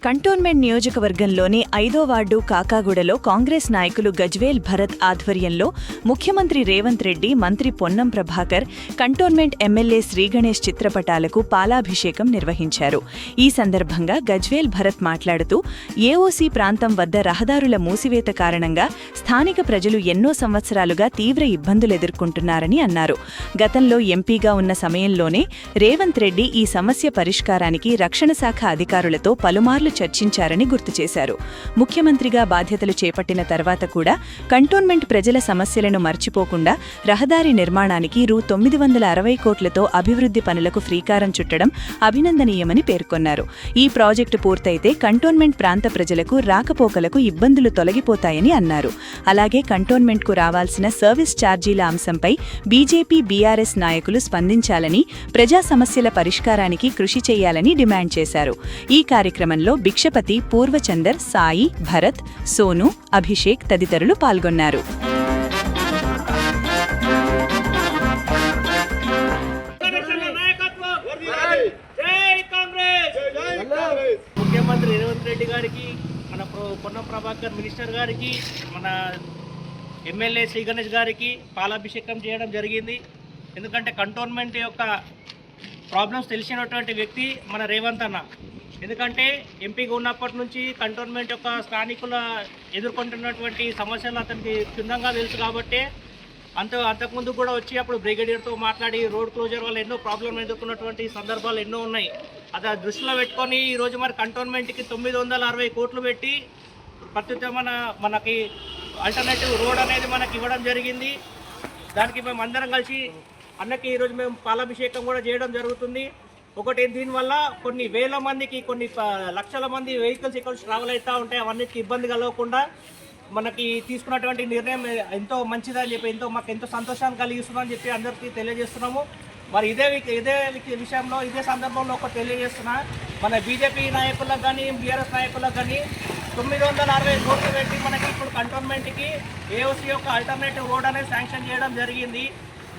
Cantonment నియోజకవర్గంలోని 5వ ward కాకాగూడలో Congress నాయకులు గజ్వేల్ భరత్ ఆధ్వర్యంలో ముఖ్యమంత్రి రేవంత్ రెడ్డి, మంత్రి పొన్నం ప్రభాకర్, కంటోన్మెంట్ ఎమ్మెల్యే శ్రీగణేష్ చిత్రపటాలకు పాలాభిషేకం నిర్వహించారు. ఈ సందర్భంగా గజ్వేల్ భరత్ మాట్లాడుతూ ఏఓసీ ప్రాంతం వద్ద రహదారుల మూసివేత కారణంగా స్థానిక ప్రజలు ఎన్నో సంవత్సరాలుగా తీవ్ర ఇబ్బందులు ఎదుర్కొంటున్నారని అన్నారు. గతంలో ఎంపీగా ఉన్న సమయంలోనే రేవంత్ రెడ్డి ఈ సమస్య పరిష్కారానికి రక్షణ శాఖ అధికారులతో పలుమార్లు చర్చించారని గుర్తు చేశారు. ముఖ్యమంత్రిగా బాధ్యతలు చేపట్టిన తర్వాత కూడా కంటోన్మెంట్ ప్రజల సమస్యలను మర్చిపోకుండా రహదారి నిర్మాణానికి రూ. 960 కోట్లతో అభివృద్ధి పనులకు శ్రీకారం చుట్టడం అభినందనీయమని పేర్కొన్నారు. ఈ ప్రాజెక్టు పూర్తయితే కంటోన్మెంట్ ప్రాంత ప్రజలకు రాకపోకలకు ఇబ్బందులు తొలగిపోతాయని అన్నారు. అలాగే కంటోన్మెంట్కు రావాల్సిన సర్వీస్ ఛార్జీల అంశంపై బీజేపీ, బీఆర్ఎస్ నాయకులు స్పందించాలని, ప్రజా సమస్యల పరిష్కారానికి కృషి చేయాలని డిమాండ్ చేశారు. ఈ కార్యక్రమంలో భిక్షపతి, పూర్వచందర్, సాయి, భరత్, సోను, అభిషేక్ తదితరులు పాల్గొన్నారు. ముఖ్యమంత్రి రేవంత్ రెడ్డి గారికి, మన పొన్నం ప్రభాకర్ మినిస్టర్ గారికి, మన ఎమ్మెల్యే శ్రీగణేష్ గారికి పాలాభిషేకం చేయడం జరిగింది. ఎందుకంటే కంటోన్మెంట్ యొక్క ప్రాబ్లమ్స్ తెలిసినటువంటి వ్యక్తి మన రేవంత్ అన్న. ఎందుకంటే ఎంపీగా ఉన్నప్పటి నుంచి కంటోన్మెంట్ యొక్క స్థానికుల ఎదుర్కొంటున్నటువంటి సమస్యలు అతనికి క్షుణ్ణంగా తెలుసు కాబట్టి అంతకుముందు కూడా వచ్చి అప్పుడు బ్రిగేడియర్తో మాట్లాడి రోడ్ క్లోజర్ వల్ల ఎన్నో ప్రాబ్లంలు ఎదుర్కొన్నటువంటి సందర్భాలు ఎన్నో ఉన్నాయి. అది దృష్టిలో పెట్టుకొని ఈరోజు మరి కంటోన్మెంట్కి 960 కోట్లు పెట్టి ప్రత్యుత్తమైన మనకి ఆల్టర్నేటివ్ రోడ్ అనేది మనకి ఇవ్వడం జరిగింది. దానికి మేము అందరం కలిసి అన్నకి ఈరోజు మేము పాలాభిషేకం కూడా చేయడం జరుగుతుంది. ఒకటి, దీనివల్ల కొన్ని వేల మందికి, కొన్ని లక్షల మంది వెహికల్స్ ఇక్కడ ట్రావెల్ అవుతూ ఉంటాయి. అవన్నిటికీ ఇబ్బంది కలగకుండా మనకి తీసుకున్నటువంటి నిర్ణయం ఎంతో మంచిదని చెప్పి, మాకు ఎంతో సంతోషాన్ని కలిగిస్తుందని చెప్పి అందరికీ తెలియజేస్తున్నాము. మరి ఇదే విషయంలో, ఇదే సందర్భంలో ఒకటి తెలియజేస్తున్నా, మన బీజేపీ నాయకులకు కానీ, బీఆర్ఎస్ నాయకులకు కానీ 960 కోట్లు పెట్టి మనకి ఇప్పుడు కంటోన్మెంట్కి ఏఓసీ యొక్క ఆల్టర్నేటివ్ రోడ్ అనేది శాంక్షన్ చేయడం జరిగింది.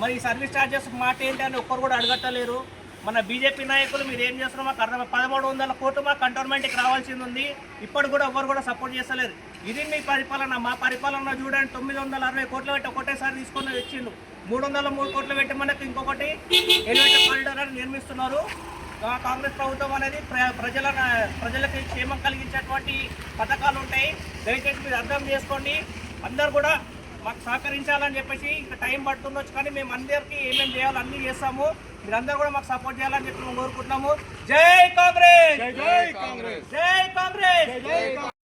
మరి సర్వీస్ ఛార్జెస్ మాట ఏంటి అని ఒక్కరు కూడా అడగట్టలేరు. మన బీజేపీ నాయకులు మీరు ఏం చేస్తున్నారో మాకు అర్థం. 1300 కోట్లు మా కంటోన్మెంట్కి రావాల్సింది ఉంది. ఇప్పటి కూడా ఎవరు కూడా సపోర్ట్ చేస్తలేరు. ఇది మీ పరిపాలన. మా పరిపాలన చూడండి, 960 కోట్లు పెట్టి ఒకటేసారి తీసుకొని వచ్చిండు. 303 కోట్లు పెట్టి మనకు ఇంకొకటి ఎలివేటెడ్ కారిడార్ అని నిర్మిస్తున్నారు. కాంగ్రెస్ ప్రభుత్వం అనేది ప్రజలకి క్షేమం కలిగించేటువంటి పథకాలు ఉంటాయి. దయచేసి మీరు అర్థం చేసుకోండి. అందరు కూడా మాకు సహకరించాలని చెప్పేసి, ఇంకా టైం పడుతుండొచ్చు కానీ మేము అందరికీ ఏమేమి చేయాలో అన్నీ చేస్తాము. మీరందరూ కూడా మాకు సపోర్ట్ చేయాలని చెప్పి మేము కోరుకుంటున్నాము. జై కాంగ్రెస్, జై కాంగ్రెస్, జై కాంగ్రెస్.